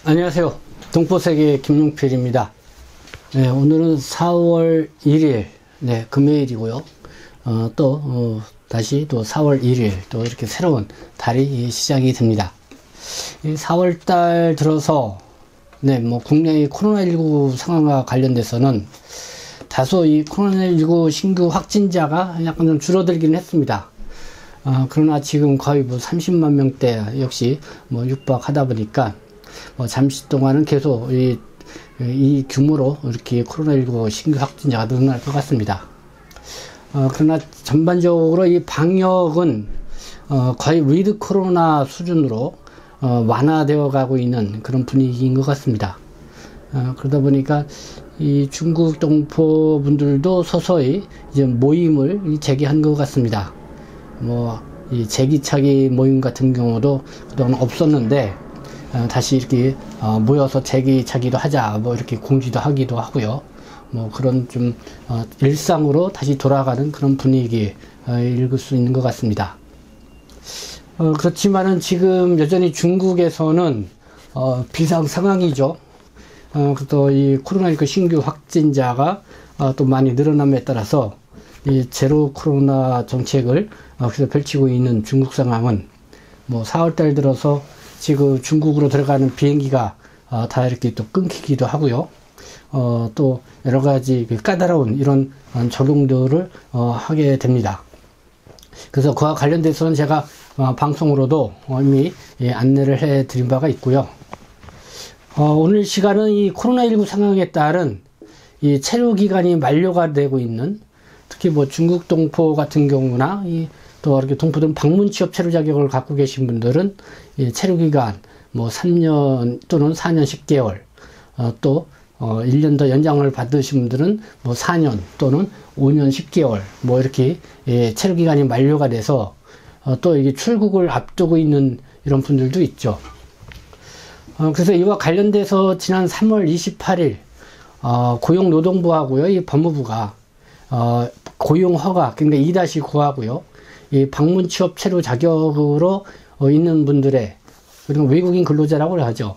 안녕하세요. 동포세계 김용필입니다. 네, 오늘은 4월 1일 금요일이고요. 다시 4월 1일 또 이렇게 새로운 달이 시작이 됩니다. 4월달 들어서 국내의 코로나19 상황과 관련돼서는 다소 이 코로나19 신규 확진자가 약간 좀 줄어들기는 했습니다. 그러나 지금 거의 30만 명대 역시 육박하다 보니까 잠시 동안은 계속 이 규모로 이렇게 코로나19 신규 확진자가 늘어날 것 같습니다. 그러나 전반적으로 이 방역은 거의 위드 코로나 수준으로 완화되어 가고 있는 그런 분위기인 것 같습니다. 그러다 보니까 이 중국 동포 분들도 서서히 이제 모임을 재개한 것 같습니다. 이 제기차기 모임 같은 경우도 그동안 없었는데 다시 이렇게 모여서 제기차기도 하자 이렇게 공지도 하기도 하고요. 그런 좀 일상으로 다시 돌아가는 그런 분위기 읽을 수 있는 것 같습니다. 그렇지만은 지금 여전히 중국에서는 비상 상황이죠. 또 이 코로나19 신규 확진자가 또 많이 늘어남에 따라서 이 제로 코로나 정책을 그래서 펼치고 있는 중국 상황은 4월달 들어서 지금 중국으로 들어가는 비행기가 다 이렇게 또 끊기기도 하고요. 또 여러 가지 까다로운 이런 적용들을 하게 됩니다. 그래서 그와 관련돼서는 제가 방송으로도 이미 안내를 해 드린 바가 있고요. 오늘 시간은 이 코로나19 상황에 따른 이 체류 기간이 만료가 되고 있는, 특히 중국 동포 같은 경우나 또 이렇게 동포들 방문 취업 체류 자격을 갖고 계신 분들은 이 체류 기간 3년 또는 4년 10개월, 또 1년 더 연장을 받으신 분들은 4년 또는 5년 10개월 이렇게 체류 기간이 만료가 돼서 또 이게 출국을 앞두고 있는 이런 분들도 있죠. 그래서 이와 관련돼서 지난 3월 28일 고용노동부하고요, 이 법무부가 고용 허가, 그러니까 2-9하고요, 이 방문 취업 체류 자격으로 있는 분들의, 그리고 외국인 근로자라고 하죠.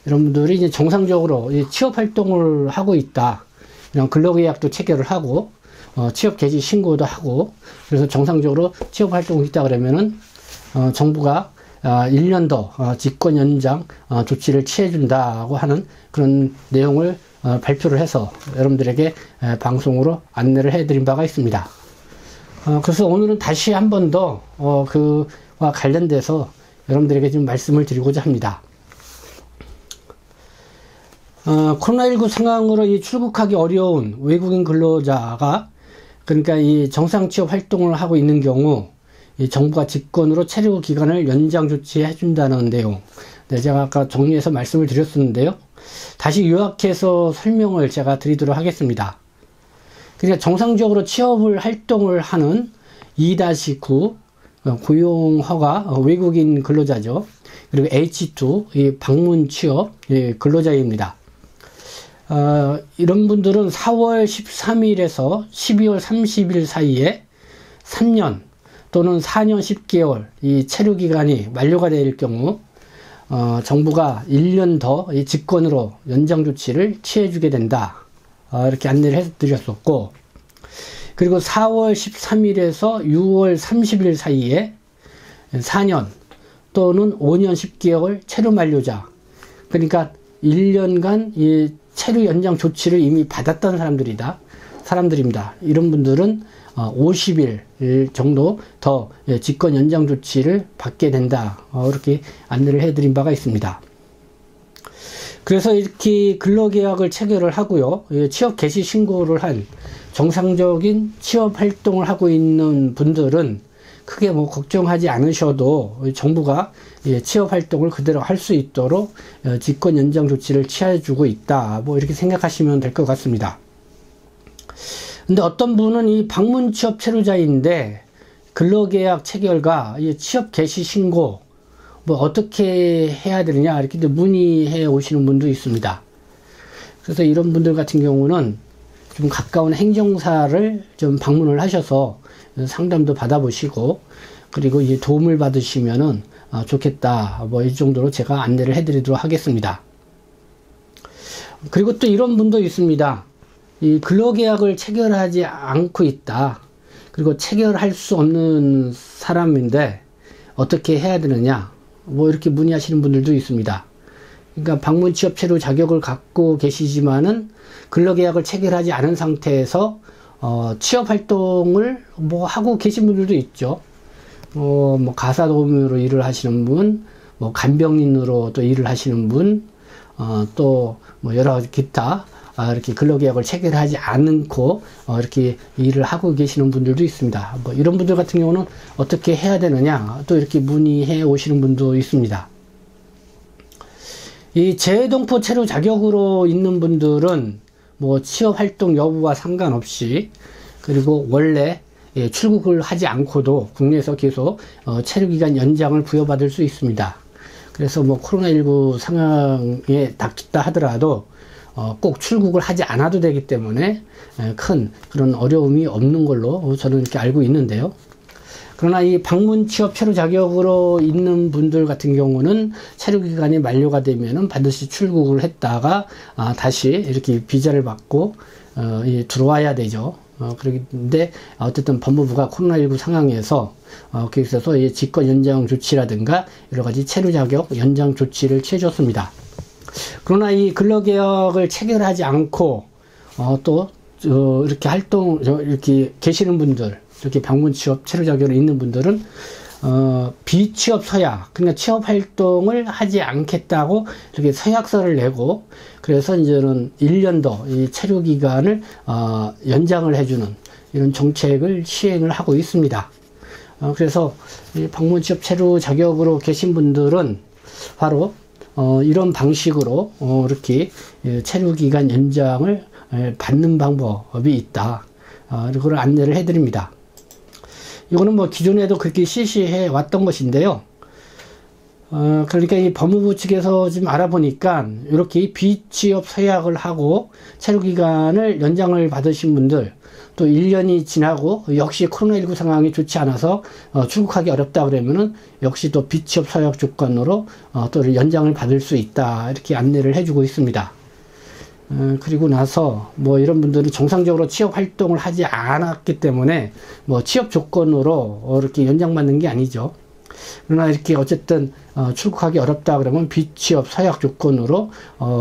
이런 분들이 이제 정상적으로 취업 활동을 하고 있다, 이런 근로계약도 체결을 하고 취업 개시 신고도 하고, 그래서 정상적으로 취업 활동이 있다 그러면은 정부가 1년 더 직권 연장 조치를 취해준다고 하는 그런 내용을 발표를 해서 여러분들에게 방송으로 안내를 해드린 바가 있습니다. 그래서 오늘은 다시 한 번 더 그와 관련돼서 여러분들에게 좀 말씀을 드리고자 합니다. 코로나19 상황으로 이 출국하기 어려운 외국인 근로자가, 그러니까 이 정상 취업 활동을 하고 있는 경우 이 정부가 직권으로 체류 기간을 연장 조치해 준다는 내용, 제가 아까 정리해서 말씀을 드렸었는데요. 다시 요약해서 설명을 제가 드리도록 하겠습니다. 그러니까 정상적으로 취업을 활동을 하는 2-9 고용허가 외국인 근로자죠. 그리고 H2 이 방문 취업 근로자입니다. 이런 분들은 4월 13일에서 12월 30일 사이에 3년 또는 4년 10개월 이 체류 기간이 만료가 될 경우 정부가 1년 더 이 직권으로 연장 조치를 취해주게 된다, 이렇게 안내를 해드렸었고, 그리고 4월 13일에서 6월 30일 사이에 4년 또는 5년 10개월 체류 만료자, 그러니까 1년간 이 체류 연장 조치를 이미 받았던 사람들입니다. 이런 분들은 50일 정도 더 직권 연장 조치를 받게 된다, 이렇게 안내를 해드린 바가 있습니다. 그래서 이렇게 근로계약을 체결을 하고요, 취업 개시 신고를 한 정상적인 취업 활동을 하고 있는 분들은 크게 걱정하지 않으셔도 정부가 취업 활동을 그대로 할 수 있도록 직권 연장 조치를 취해주고 있다, 이렇게 생각하시면 될 것 같습니다. 근데 어떤 분은 이 방문 취업 체류자인데 근로계약 체결과 취업 개시 신고 어떻게 해야 되느냐, 이렇게 문의해 오시는 분도 있습니다. 그래서 이런 분들 같은 경우는 좀 가까운 행정사를 좀 방문을 하셔서 상담도 받아보시고, 그리고 이 도움을 받으시면은 좋겠다, 이 정도로 제가 안내를 해드리도록 하겠습니다. 그리고 또 이런 분도 있습니다. 이 근로계약을 체결하지 않고 있다. 그리고 체결할 수 없는 사람인데 어떻게 해야 되느냐, 뭐 이렇게 문의하시는 분들도 있습니다. 그러니까 방문 취업 체류 자격을 갖고 계시지만은 근로계약을 체결하지 않은 상태에서 취업 활동을 뭐 하고 계신 분들도 있죠. 뭐 가사 도우미로 일을 하시는 분, 뭐 간병인으로 또 일을 하시는 분, 또 뭐 여러 가지 기타 이렇게 근로계약을 체결하지 않고 이렇게 일을 하고 계시는 분들도 있습니다. 뭐 이런 분들 같은 경우는 어떻게 해야 되느냐, 또 이렇게 문의해 오시는 분도 있습니다. 이 재동포 체류 자격으로 있는 분들은 뭐 취업 활동 여부와 상관없이, 그리고 원래 출국을 하지 않고도 국내에서 계속 체류기간 연장을 부여받을 수 있습니다. 그래서 뭐 코로나19 상황에 닥쳤다 하더라도 꼭 출국을 하지 않아도 되기 때문에 큰 그런 어려움이 없는 걸로 저는 이렇게 알고 있는데요. 그러나 이 방문 취업 체류 자격으로 있는 분들 같은 경우는 체류 기간이 만료가 되면은 반드시 출국을 했다가 다시 이렇게 비자를 받고 들어와야 되죠. 그런데 어쨌든 법무부가 코로나19 상황에서 거기에 있어서 이 직권 연장 조치라든가 여러 가지 체류 자격 연장 조치를 취해줬습니다. 그러나 이 근로계약을 체결하지 않고 또 이렇게 이렇게 계시는 분들, 이렇게 방문 취업 체류 자격으로 있는 분들은 비취업 서약, 그러니까 취업 활동을 하지 않겠다고 이렇게 서약서를 내고, 그래서 이제는 1년 더 이 체류 기간을 연장을 해주는 이런 정책을 시행을 하고 있습니다. 그래서 이 방문 취업 체류 자격으로 계신 분들은 바로 이런 방식으로 이렇게 체류 기간 연장을 받는 방법이 있다. 그걸 안내를 해드립니다. 이거는 뭐 기존에도 그렇게 실시해 왔던 것인데요. 그러니까 이 법무부 측에서 지금 알아보니까 이렇게 비취업 서약을 하고 체류 기간을 연장을 받으신 분들, 또 1년이 지나고 역시 코로나19 상황이 좋지 않아서 출국하기 어렵다 그러면은 역시 또 비취업 서약 조건으로 또 연장을 받을 수 있다, 이렇게 안내를 해주고 있습니다. 그리고 나서 뭐 이런 분들은 정상적으로 취업 활동을 하지 않았기 때문에 뭐 취업 조건으로 이렇게 연장받는 게 아니죠. 그러나 이렇게 어쨌든 출국하기 어렵다 그러면 비취업 서약 조건으로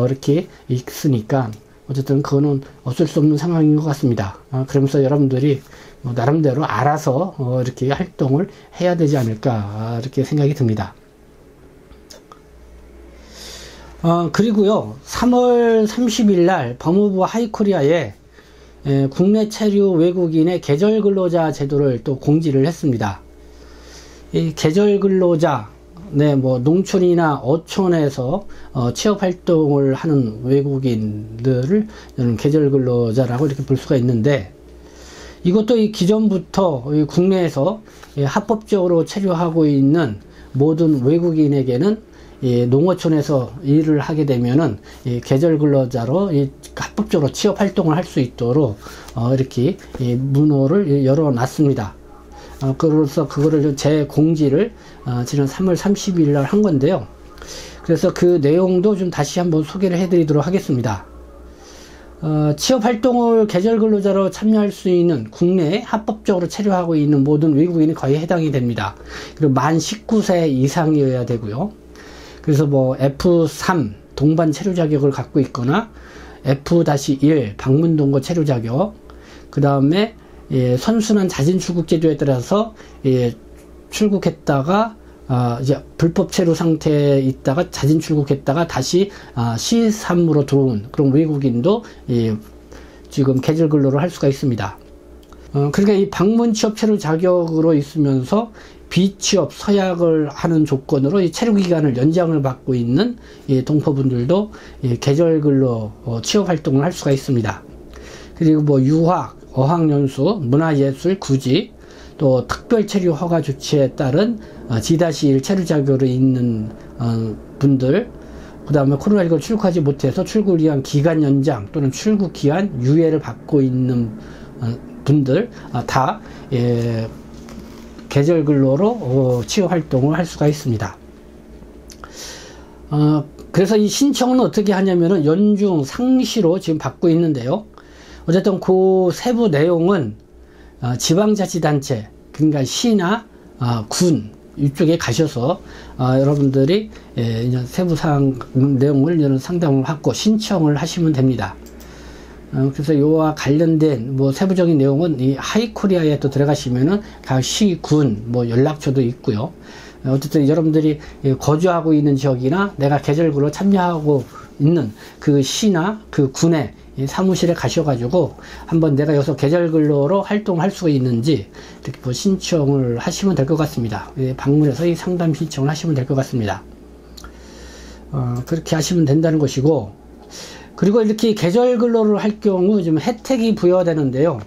이렇게 있으니까 어쨌든 그거는 어쩔 수 없는 상황인 것 같습니다. 그러면서 여러분들이 나름대로 알아서 이렇게 활동을 해야 되지 않을까, 이렇게 생각이 듭니다. 그리고요, 3월 30일 날 법무부 하이코리아에 국내 체류 외국인의 계절 근로자 제도를 또 공지를 했습니다. 이 계절 근로자, 뭐 농촌이나 어촌에서 취업 활동을 하는 외국인들을 저는 계절 근로자라고 이렇게 볼 수가 있는데, 이것도 이 기존부터 국내에서 합법적으로 체류하고 있는 모든 외국인에게는 농어촌에서 일을 하게 되면은 계절 근로자로 합법적으로 취업 활동을 할 수 있도록 이렇게 문호를 열어놨습니다. 그래서 그거를 제 공지를 지난 3월 30일 날 한 건데요. 그래서 그 내용도 좀 다시 한번 소개를 해드리도록 하겠습니다. 취업 활동을 계절 근로자로 참여할 수 있는 국내에 합법적으로 체류하고 있는 모든 외국인이 거의 해당이 됩니다. 그리고 만 19세 이상이어야 되고요. 그래서 뭐 F3 동반 체류 자격을 갖고 있거나 F-1 방문 동거 체류 자격, 그 다음에 선순환 자진 출국 제도에 따라서 출국했다가 이제 불법 체류 상태에 있다가 자진 출국했다가 다시 C3으로 들어온 그런 외국인도 지금 계절 근로를 할 수가 있습니다. 그러니까 이 방문 취업 체류 자격으로 있으면서 비취업 서약을 하는 조건으로 이 체류 기간을 연장을 받고 있는 동포분들도 계절 근로 취업 활동을 할 수가 있습니다. 그리고 뭐 유학, 어학연수, 문화예술, 구직, 또 특별 체류 허가 조치에 따른 G-1 체류 자격으로 있는 분들, 그 다음에 코로나19를 출국하지 못해서 출국을 위한 기간 연장 또는 출국 기한 유예를 받고 있는 분들 다 계절 근로로 취업 활동을 할 수가 있습니다. 그래서 이 신청은 어떻게 하냐면은 연중 상시로 지금 받고 있는데요. 어쨌든 그 세부 내용은 지방자치단체, 그러니까 시나 군 이쪽에 가셔서 여러분들이 세부사항 내용을 이런 상담을 받고 신청을 하시면 됩니다. 그래서 이와 관련된 뭐 세부적인 내용은 이 하이코리아에 또 들어가시면은 각 시, 군 뭐 연락처도 있고요. 어쨌든 여러분들이 거주하고 있는 지역이나 내가 계절구로 참여하고 있는 그 시나 그 군의 사무실에 가셔가지고 한번 내가 여기서 계절근로로 활동할 수가 있는지 이렇게 뭐 신청을 하시면 될 것 같습니다. 방문해서 이 상담 신청을 하시면 될 것 같습니다. 그렇게 하시면 된다는 것이고, 그리고 이렇게 계절근로를 할 경우 좀 혜택이 부여되는데요.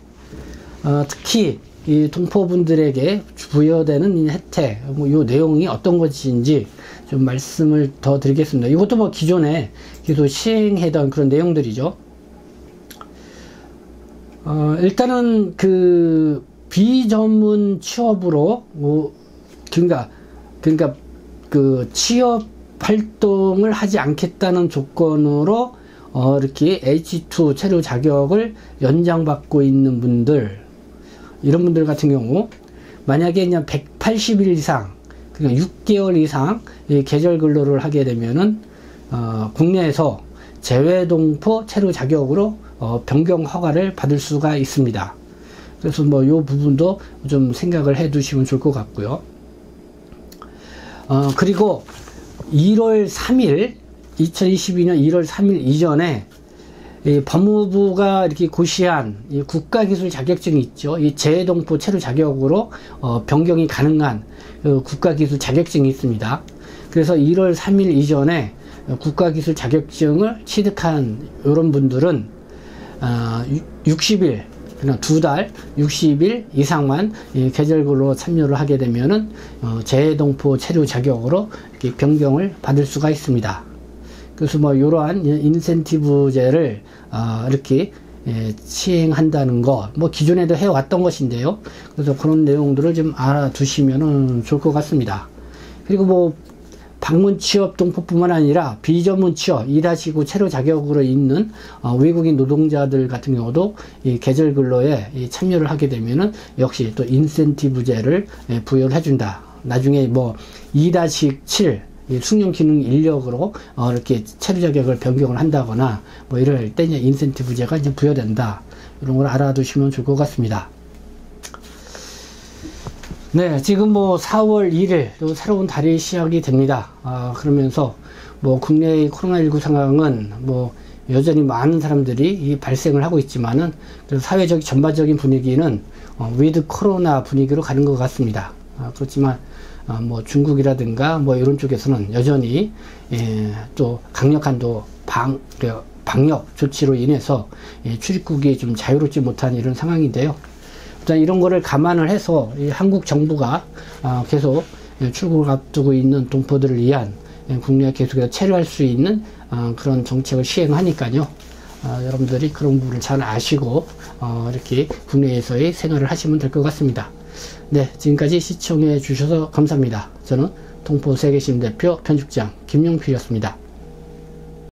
특히 이 동포분들에게 부여되는 이 혜택, 뭐 요 내용이 어떤 것인지 좀 말씀을 더 드리겠습니다. 이것도 뭐 기존에 계속 시행하던 그런 내용들이죠. 일단은 그 비전문 취업으로 그러니까 그 취업 활동을 하지 않겠다는 조건으로 이렇게 H2 체류 자격을 연장받고 있는 분들, 이런 분들 같은 경우 만약에 그냥 180일 이상, 그러니까 6개월 이상 계절 근로를 하게 되면은 국내에서 재외동포 체류 자격으로 변경 허가를 받을 수가 있습니다. 그래서 뭐 요 부분도 좀 생각을 해 두시면 좋을 것 같고요. 그리고 1월 3일 2022년 1월 3일 이전에 이 법무부가 이렇게 고시한 이 국가기술 자격증이 있죠. 이 재외동포 체류 자격으로 변경이 가능한 국가기술 자격증이 있습니다. 그래서 1월 3일 이전에 국가기술 자격증을 취득한 이런 분들은 60일, 그냥 2달 60일 이상만 계절근로 참여를 하게 되면은 재외동포 체류 자격으로 이렇게 변경을 받을 수가 있습니다. 그래서 뭐 이러한 인센티브제를 이렇게 시행한다는 것, 뭐 기존에도 해왔던 것인데요. 그래서 그런 내용들을 좀 알아두시면 좋을 것 같습니다. 그리고 뭐 방문 취업 동포뿐만 아니라 비전문 취업 2-9 체류 자격으로 있는 외국인 노동자들 같은 경우도 이 계절 근로에 참여를 하게 되면은 역시 또 인센티브제를 부여를 해준다. 나중에 뭐 2-7 숙련 기능 인력으로 이렇게 체류 자격을 변경을 한다거나 뭐 이럴 때 인센티브제가 이제 부여된다. 이런 걸 알아두시면 좋을 것 같습니다. 네, 지금 뭐 4월 1일 또 새로운 달이 시작이 됩니다. 그러면서 뭐 국내의 코로나19 상황은 뭐 여전히 많은 사람들이 발생을 하고 있지만은 사회적 전반적인 분위기는 위드 코로나 분위기로 가는 것 같습니다. 그렇지만 뭐 중국이라든가 뭐 이런 쪽에서는 여전히 또 강력한 또 방역 조치로 인해서 출입국이 좀 자유롭지 못한 이런 상황인데요. 일단 이런 거를 감안을 해서 이 한국 정부가 계속 출국을 앞두고 있는 동포들을 위한 국내에 계속해서 체류할 수 있는 그런 정책을 시행하니까요. 여러분들이 그런 부분을 잘 아시고 이렇게 국내에서의 생활을 하시면 될 것 같습니다. 네, 지금까지 시청해 주셔서 감사합니다. 저는 동포세계심 대표 편집장 김용필이었습니다.